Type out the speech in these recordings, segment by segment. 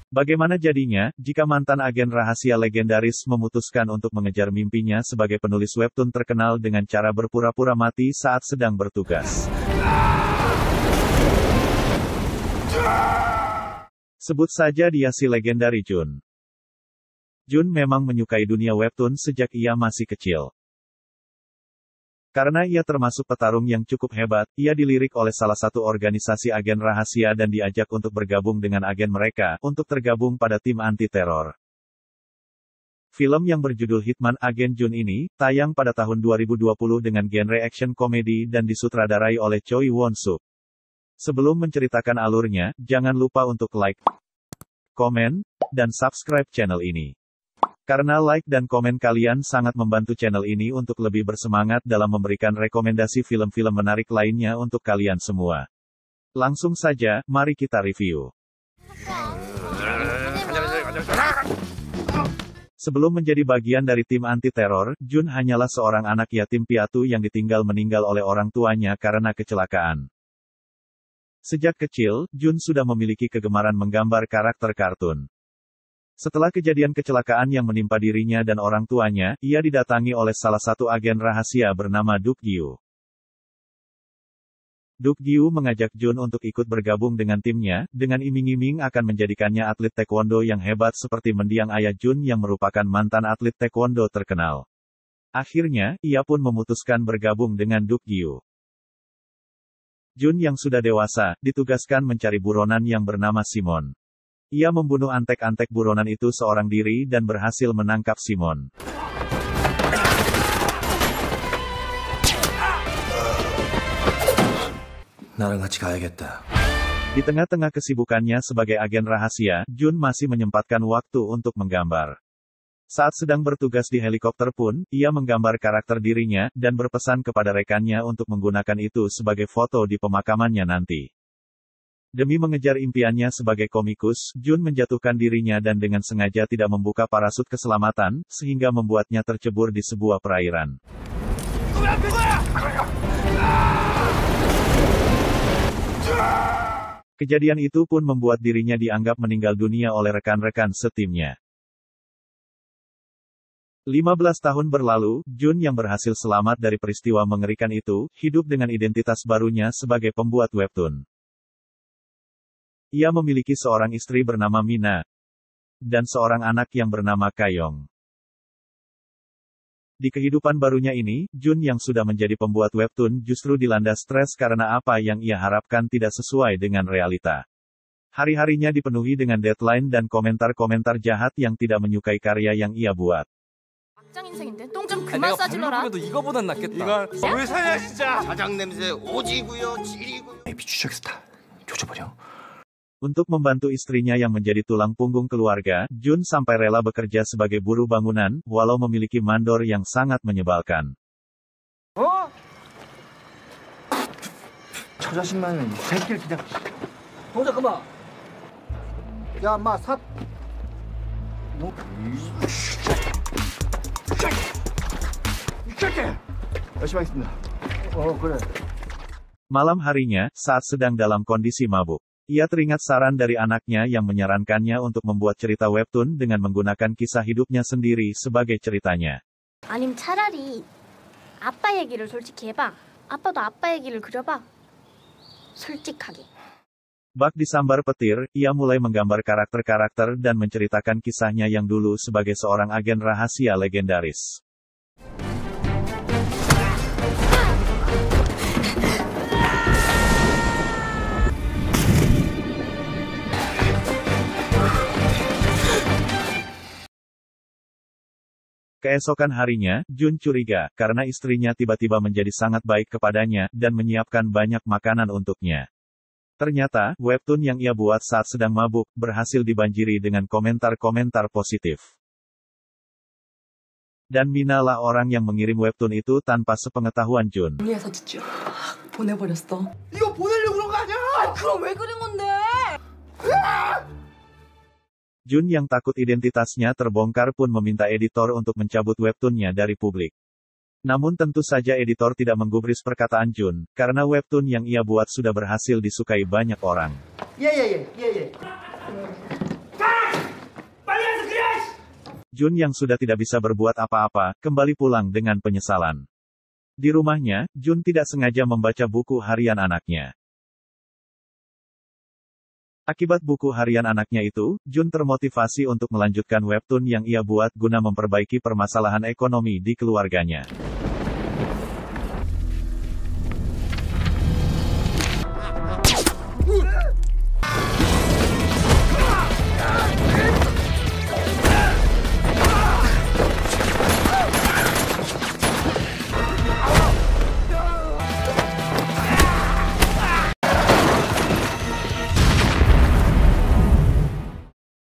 Bagaimana jadinya, jika mantan agen rahasia legendaris memutuskan untuk mengejar mimpinya sebagai penulis webtoon terkenal dengan cara berpura-pura mati saat sedang bertugas? Sebut saja dia si legendari Jun. Jun memang menyukai dunia webtoon sejak ia masih kecil. Karena ia termasuk petarung yang cukup hebat, ia dilirik oleh salah satu organisasi agen rahasia dan diajak untuk bergabung dengan agen mereka, untuk tergabung pada tim anti-teror. Film yang berjudul Hitman Agen Jun ini, tayang pada tahun 2020 dengan genre action komedi dan disutradarai oleh Choi Won-suk. Sebelum menceritakan alurnya, jangan lupa untuk like, komen, dan subscribe channel ini. Karena like dan komen kalian sangat membantu channel ini untuk lebih bersemangat dalam memberikan rekomendasi film-film menarik lainnya untuk kalian semua. Langsung saja, mari kita review. Sebelum menjadi bagian dari tim anti-teror, Jun hanyalah seorang anak yatim piatu yang ditinggal meninggal oleh orang tuanya karena kecelakaan. Sejak kecil, Jun sudah memiliki kegemaran menggambar karakter kartun. Setelah kejadian kecelakaan yang menimpa dirinya dan orang tuanya, ia didatangi oleh salah satu agen rahasia bernama Duk Gyu. Duk Gyu mengajak Jun untuk ikut bergabung dengan timnya, dengan iming-iming akan menjadikannya atlet taekwondo yang hebat seperti mendiang ayah Jun yang merupakan mantan atlet taekwondo terkenal. Akhirnya, ia pun memutuskan bergabung dengan Duk Gyu. Jun yang sudah dewasa, ditugaskan mencari buronan yang bernama Simon. Ia membunuh antek-antek buronan itu seorang diri dan berhasil menangkap Simon. Di tengah-tengah kesibukannya sebagai agen rahasia, Jun masih menyempatkan waktu untuk menggambar. Saat sedang bertugas di helikopter pun, ia menggambar karakter dirinya, dan berpesan kepada rekannya untuk menggunakan itu sebagai foto di pemakamannya nanti. Demi mengejar impiannya sebagai komikus, Jun menjatuhkan dirinya dan dengan sengaja tidak membuka parasut keselamatan, sehingga membuatnya tercebur di sebuah perairan. Kejadian itu pun membuat dirinya dianggap meninggal dunia oleh rekan-rekan setimnya. 15 tahun berlalu, Jun yang berhasil selamat dari peristiwa mengerikan itu, hidup dengan identitas barunya sebagai pembuat webtoon. Ia memiliki seorang istri bernama Mina, dan seorang anak yang bernama Kayong. Di kehidupan barunya ini, Jun yang sudah menjadi pembuat webtoon justru dilanda stres karena apa yang ia harapkan tidak sesuai dengan realita. Hari-harinya dipenuhi dengan deadline dan komentar-komentar jahat yang tidak menyukai karya yang ia buat. 짱 인생인데 똥 좀 그만 싸질러라. 그래도 이거보단 낫겠다. 이건 뭘 사냐 진짜. 자장 냄새 오지고요, 지리고. 에이 비추적스타. 조져버려. Untuk membantu istrinya yang menjadi tulang punggung keluarga, Jun sampai rela bekerja sebagai buruh bangunan, walau memiliki mandor yang sangat menyebalkan. 어? 저 자식만 이 새끼를 그냥. 잠깐만. 야, 인마 사. 뭐? 이 새끼. 열심히 하겠습니다. 그래. Malam harinya, saat sedang dalam kondisi mabuk, ia teringat saran dari anaknya yang menyarankannya untuk membuat cerita webtoon dengan menggunakan kisah hidupnya sendiri sebagai ceritanya. 아님 차라리 아빠 얘기를 솔직히 해봐. 아빠도 아빠 얘기를 그려봐. 솔직하게. Bak disambar petir, ia mulai menggambar karakter-karakter dan menceritakan kisahnya yang dulu sebagai seorang agen rahasia legendaris. Keesokan harinya, Jun curiga, karena istrinya tiba-tiba menjadi sangat baik kepadanya, dan menyiapkan banyak makanan untuknya. Ternyata, webtoon yang ia buat saat sedang mabuk, berhasil dibanjiri dengan komentar-komentar positif. Dan Mina lah orang yang mengirim webtoon itu tanpa sepengetahuan Jun. 정리해서 쭉 보내버렸어. 이거 보내려고 그런 거 아니야? 그럼 왜 그린 건데? Jun yang takut identitasnya terbongkar pun meminta editor untuk mencabut webtoonnya dari publik. Namun tentu saja editor tidak menggubris perkataan Jun, karena webtoon yang ia buat sudah berhasil disukai banyak orang. 예. Jun yang sudah tidak bisa berbuat apa-apa, kembali pulang dengan penyesalan. Di rumahnya, Jun tidak sengaja membaca buku harian anaknya. Akibat buku harian anaknya itu, Jun termotivasi untuk melanjutkan webtoon yang ia buat guna memperbaiki permasalahan ekonomi di keluarganya.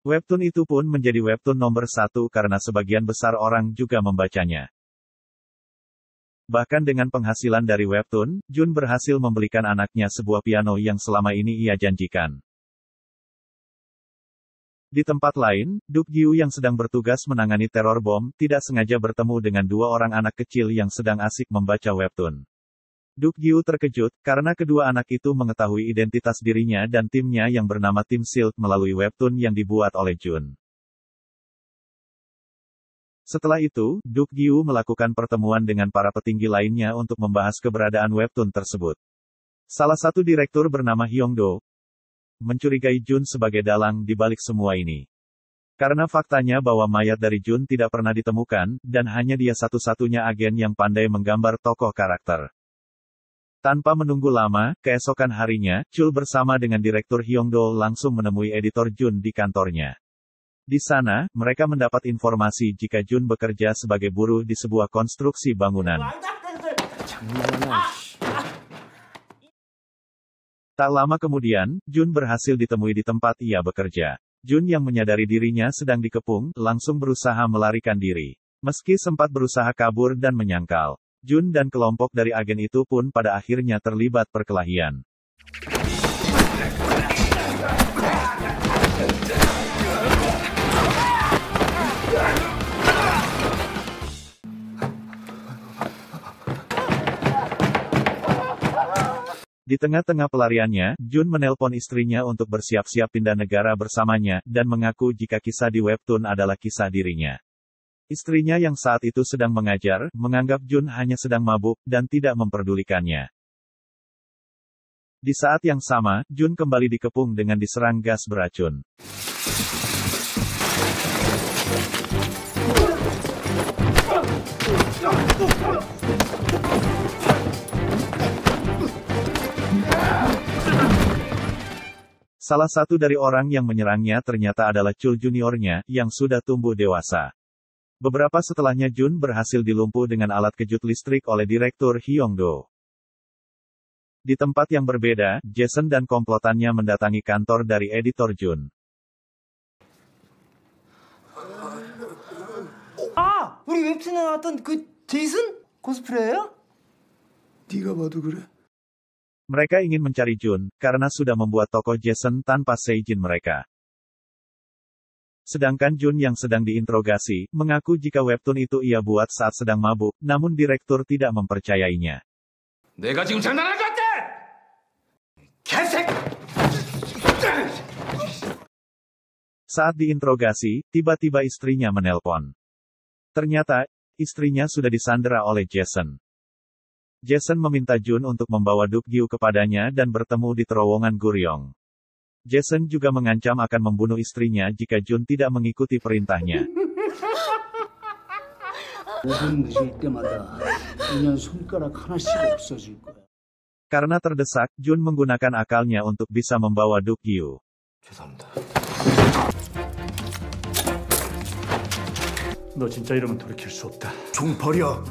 Webtoon itu pun menjadi webtoon nomor 1 karena sebagian besar orang juga membacanya. Bahkan dengan penghasilan dari webtoon, Jun berhasil membelikan anaknya sebuah piano yang selama ini ia janjikan. Di tempat lain, Duk Gyu yang sedang bertugas menangani teror bom, tidak sengaja bertemu dengan 2 orang anak kecil yang sedang asik membaca webtoon. Duk Gyu terkejut, karena kedua anak itu mengetahui identitas dirinya dan timnya yang bernama Tim Silk melalui webtoon yang dibuat oleh Jun. Setelah itu, Duk Gyu melakukan pertemuan dengan para petinggi lainnya untuk membahas keberadaan webtoon tersebut. Salah satu direktur bernama Hyung-do mencurigai Jun sebagai dalang di balik semua ini. Karena faktanya bahwa mayat dari Jun tidak pernah ditemukan, dan hanya dia satu-satunya agen yang pandai menggambar tokoh karakter. Tanpa menunggu lama, keesokan harinya, Chul bersama dengan Direktur Hyung-do langsung menemui editor Jun di kantornya. Di sana, mereka mendapat informasi jika Jun bekerja sebagai buruh di sebuah konstruksi bangunan. Tak lama kemudian, Jun berhasil ditemui di tempat ia bekerja. Jun yang menyadari dirinya sedang dikepung, langsung berusaha melarikan diri. Meski sempat berusaha kabur dan menyangkal, Jun dan kelompok dari agen itu pun pada akhirnya terlibat perkelahian. Di tengah-tengah pelariannya, Jun menelpon istrinya untuk bersiap-siap pindah negara bersamanya, dan mengaku jika kisah di webtoon adalah kisah dirinya. Istrinya yang saat itu sedang mengajar, menganggap Jun hanya sedang mabuk, dan tidak memperdulikannya. Di saat yang sama, Jun kembali dikepung dengan diserang gas beracun. Salah satu dari orang yang menyerangnya ternyata adalah Chul juniornya, yang sudah tumbuh dewasa. Beberapa setelahnya Jun berhasil dilumpuh dengan alat kejut listrik oleh Direktur Hyung-do. Di tempat yang berbeda, Jason dan komplotannya mendatangi kantor dari editor Jun. 아! 우리 웹툰에 나왔던 그 제이슨? 코스프레예요? 네가 봐도 그래? Mereka ingin mencari Jun, karena sudah membuat tokoh Jason tanpa seizin mereka. Sedangkan Jun yang sedang diinterogasi, mengaku jika webtoon itu ia buat saat sedang mabuk, namun direktur tidak mempercayainya. 내가 지금 장난하는 것 같아! 개새끼! Saat diinterogasi, tiba-tiba istrinya menelpon. Ternyata, istrinya sudah disandera oleh Jason. Jason meminta Jun untuk membawa Duk Gyu kepadanya dan bertemu di terowongan Guryong. Jason juga mengancam akan membunuh istrinya jika Jun tidak mengikuti perintahnya. Karena terdesak, Jun menggunakan akalnya untuk bisa membawa Duk Gyu. 너 진짜 이러면 돌이킬 수 없다. 종 버려.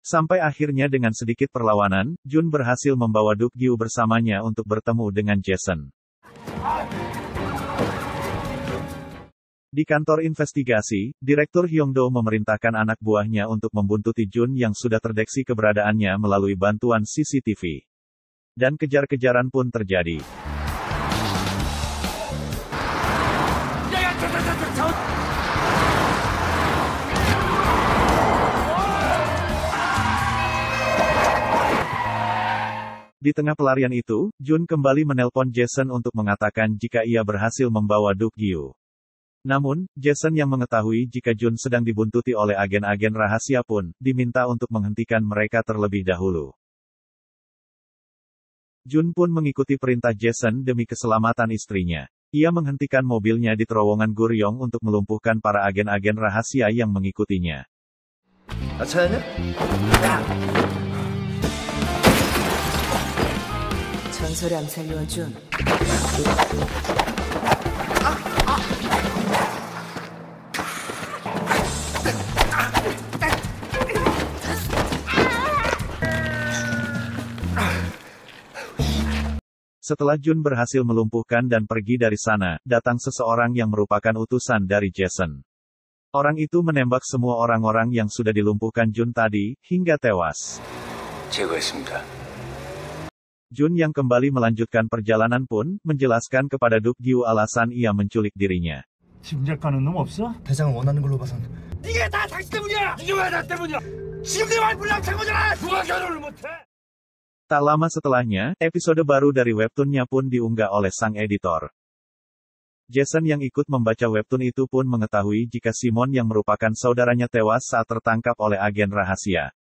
Sampai akhirnya dengan sedikit perlawanan, Jun berhasil membawa Duk Gyu bersamanya untuk bertemu dengan Jason. Di kantor investigasi, Direktur Hyung-do memerintahkan anak buahnya untuk membuntuti Jun yang sudah terdeteksi keberadaannya melalui bantuan CCTV. Dan kejar-kejaran pun terjadi. Di tengah pelarian itu, Jun kembali menelpon Jason untuk mengatakan jika ia berhasil membawa Duk-gyu. Namun, Jason yang mengetahui jika Jun sedang dibuntuti oleh agen-agen rahasia pun, diminta untuk menghentikan mereka terlebih dahulu. Jun pun mengikuti perintah Jason demi keselamatan istrinya. Ia menghentikan mobilnya di terowongan Guryong untuk melumpuhkan para agen-agen rahasia yang mengikutinya. 전설의 암살 요원 준. Setelah Jun berhasil melumpuhkan dan pergi dari sana, datang seseorang yang merupakan utusan dari Jason. Orang itu menembak semua orang-orang yang sudah dilumpuhkan Jun tadi, hingga tewas. 제거했습니다. Jun yang kembali melanjutkan perjalanan pun, menjelaskan kepada Duk-gyu alasan ia menculik dirinya. 짐작 가는 놈 없어? 대장을 원하는 걸로 봐선 이게 다 당신 때문이야! 이게 왜 나 때문이야! 지금 내 와이프랑 산 거잖아! 누가 결혼을 못해! Tak lama setelahnya, episode baru dari webtoonnya pun diunggah oleh sang editor. Jason yang ikut membaca webtoon itu pun mengetahui jika Simon yang merupakan saudaranya tewas saat tertangkap oleh agen rahasia.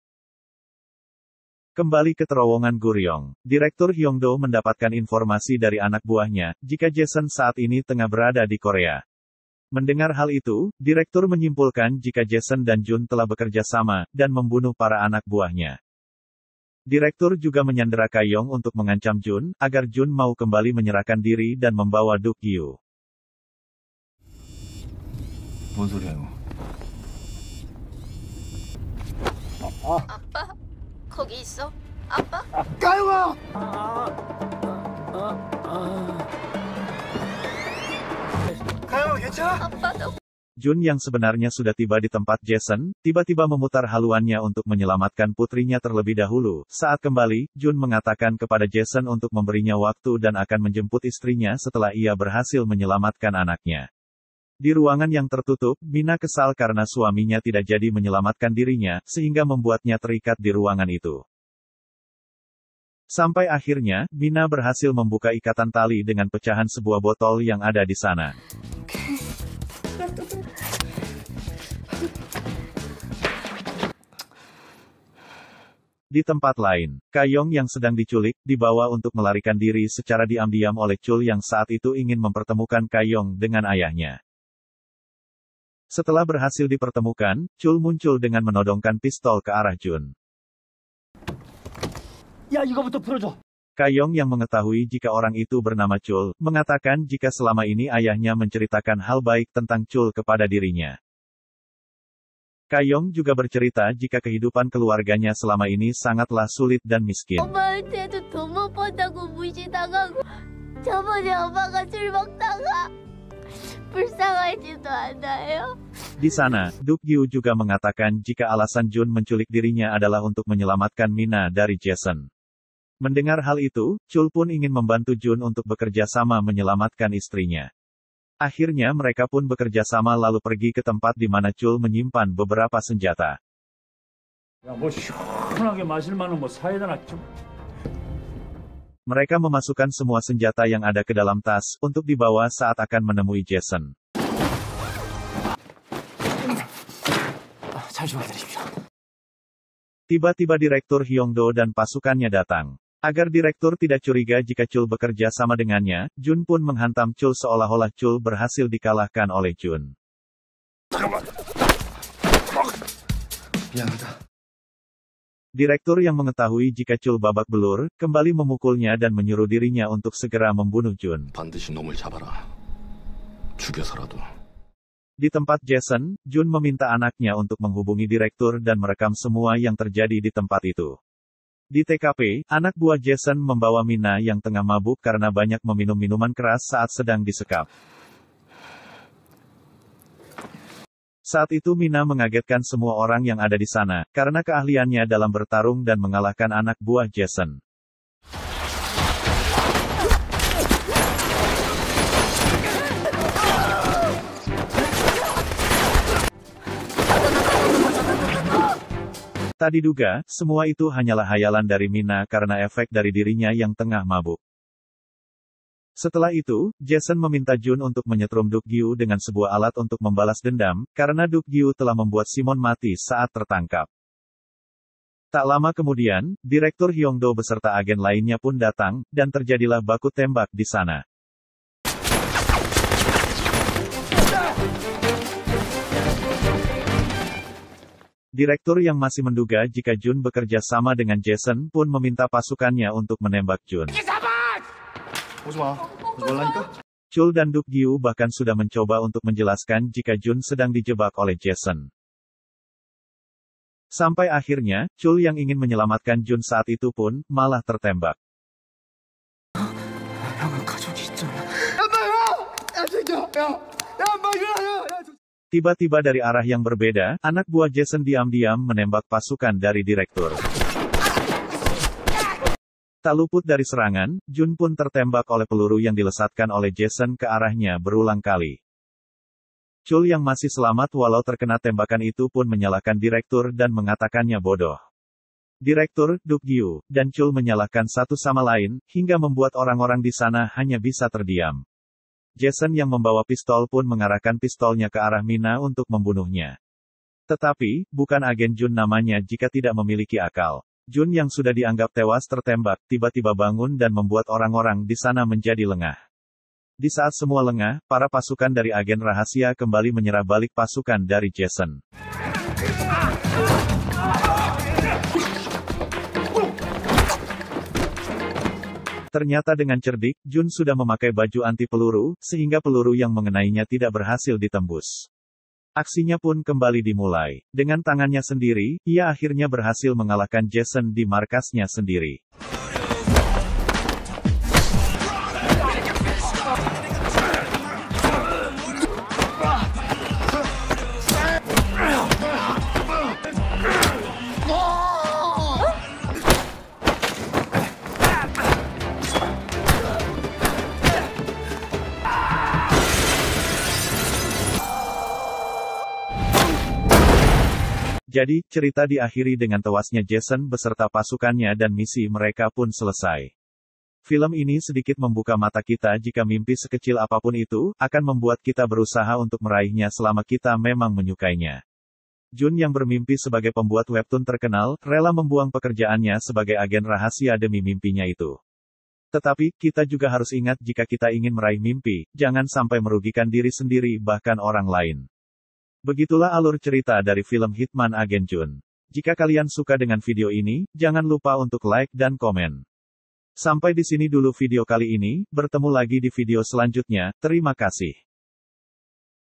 Kembali ke terowongan Guryong, Direktur Hyongdo mendapatkan informasi dari anak buahnya, jika Jason saat ini tengah berada di Korea. Mendengar hal itu, Direktur menyimpulkan jika Jason dan Jun telah bekerja sama, dan membunuh para anak buahnya. Direktur juga menyandera Kayong untuk mengancam Jun, agar Jun mau kembali menyerahkan diri dan membawa Duk-gyu. 뭔 소리야 이거? 아빠, 거기 있어? 아빠? 까영아! 까영아 괜찮아? 아빠도. Jun yang sebenarnya sudah tiba di tempat Jason, tiba-tiba memutar haluannya untuk menyelamatkan putrinya terlebih dahulu. Saat kembali, Jun mengatakan kepada Jason untuk memberinya waktu dan akan menjemput istrinya setelah ia berhasil menyelamatkan anaknya. Di ruangan yang tertutup, Mina kesal karena suaminya tidak jadi menyelamatkan dirinya, sehingga membuatnya terikat di ruangan itu. Sampai akhirnya, Mina berhasil membuka ikatan tali dengan pecahan sebuah botol yang ada di sana. Di tempat lain, Kayong yang sedang diculik, dibawa untuk melarikan diri secara diam-diam oleh Chul yang saat itu ingin mempertemukan Kayong dengan ayahnya. Setelah berhasil dipertemukan, Chul muncul dengan menodongkan pistol ke arah Jun. 야, 이거부터 풀어줘. Kayong yang mengetahui jika orang itu bernama Chul, mengatakan jika selama ini ayahnya menceritakan hal baik tentang Chul kepada dirinya. Kayong juga bercerita jika kehidupan keluarganya selama ini sangatlah sulit dan miskin. 엄마한테도 돈 못 번다고 무시당하고 저번에 엄마가 술 먹다가 불쌍하지도 않아요? Di sana, Duk-gyu juga mengatakan jika alasan Jun menculik dirinya adalah untuk menyelamatkan Mina dari Jason. Mendengar hal itu, Chul pun ingin membantu Jun untuk bekerja sama menyelamatkan istrinya. Akhirnya mereka pun bekerja sama lalu pergi ke tempat di mana Chul menyimpan beberapa senjata. 야, 뭐 시원하게 마실 만한 뭐 사이다나 좀. Mereka memasukkan semua senjata yang ada ke dalam tas, untuk dibawa saat akan menemui Jason. 잘 좀 기다리십시오. Tiba-tiba Direktur Hyongdo dan pasukannya datang. Agar Direktur tidak curiga jika Chul bekerja sama dengannya, Jun pun menghantam Chul seolah-olah Chul berhasil dikalahkan oleh Jun. 미안하다. Direktur yang mengetahui jika Chul babak belur, kembali memukulnya dan menyuruh dirinya untuk segera membunuh Jun. 반드시 놈을 잡아라. 죽여서라도. Di tempat Jason, Jun meminta anaknya untuk menghubungi Direktur dan merekam semua yang terjadi di tempat itu. Di TKP, anak buah Jason membawa Mina yang tengah mabuk karena banyak meminum minuman keras saat sedang disekap. Saat itu Mina mengagetkan semua orang yang ada di sana, karena keahliannya dalam bertarung dan mengalahkan anak buah Jason. Tak diduga, semua itu hanyalah hayalan dari Mina karena efek dari dirinya yang tengah mabuk. Setelah itu, Jason meminta Jun untuk menyetrum Duk Gyu dengan sebuah alat untuk membalas dendam, karena Duk Gyu telah membuat Simon mati saat tertangkap. Tak lama kemudian, Direktur Hyongdo beserta agen lainnya pun datang, dan terjadilah baku tembak di sana. Direktur yang masih menduga jika Jun bekerja sama dengan Jason pun meminta pasukannya untuk menembak Jun. Chul dan Duk Gyu bahkan sudah mencoba untuk menjelaskan jika Jun sedang dijebak oleh Jason. Sampai akhirnya, Chul yang ingin menyelamatkan Jun saat itu pun malah tertembak. Tiba-tiba dari arah yang berbeda, anak buah Jason diam-diam menembak pasukan dari direktur. Tak luput dari serangan, Jun pun tertembak oleh peluru yang dilesatkan oleh Jason ke arahnya berulang kali. Chul yang masih selamat walau terkena tembakan itu pun menyalahkan direktur dan mengatakannya bodoh. Direktur, Duk Gyu, dan Chul menyalahkan satu sama lain, hingga membuat orang-orang di sana hanya bisa terdiam. Jason yang membawa pistol pun mengarahkan pistolnya ke arah Mina untuk membunuhnya. Tetapi, bukan agen Jun namanya jika tidak memiliki akal. Jun yang sudah dianggap tewas tertembak, tiba-tiba bangun dan membuat orang-orang di sana menjadi lengah. Di saat semua lengah, para pasukan dari agen rahasia kembali menyerah balik pasukan dari Jason. Ternyata dengan cerdik, Jun sudah memakai baju anti peluru, sehingga peluru yang mengenainya tidak berhasil ditembus. Aksinya pun kembali dimulai. Dengan tangannya sendiri, ia akhirnya berhasil mengalahkan Jason di markasnya sendiri. Jadi, cerita diakhiri dengan tewasnya Jason beserta pasukannya dan misi mereka pun selesai. Film ini sedikit membuka mata kita jika mimpi sekecil apapun itu, akan membuat kita berusaha untuk meraihnya selama kita memang menyukainya. Jun yang bermimpi sebagai pembuat webtoon terkenal, rela membuang pekerjaannya sebagai agen rahasia demi mimpinya itu. Tetapi, kita juga harus ingat jika kita ingin meraih mimpi, jangan sampai merugikan diri sendiri bahkan orang lain. Begitulah alur cerita dari film Hitman Agen Jun. Jika kalian suka dengan video ini, jangan lupa untuk like dan komen. Sampai di sini dulu video kali ini, bertemu lagi di video selanjutnya, terima kasih.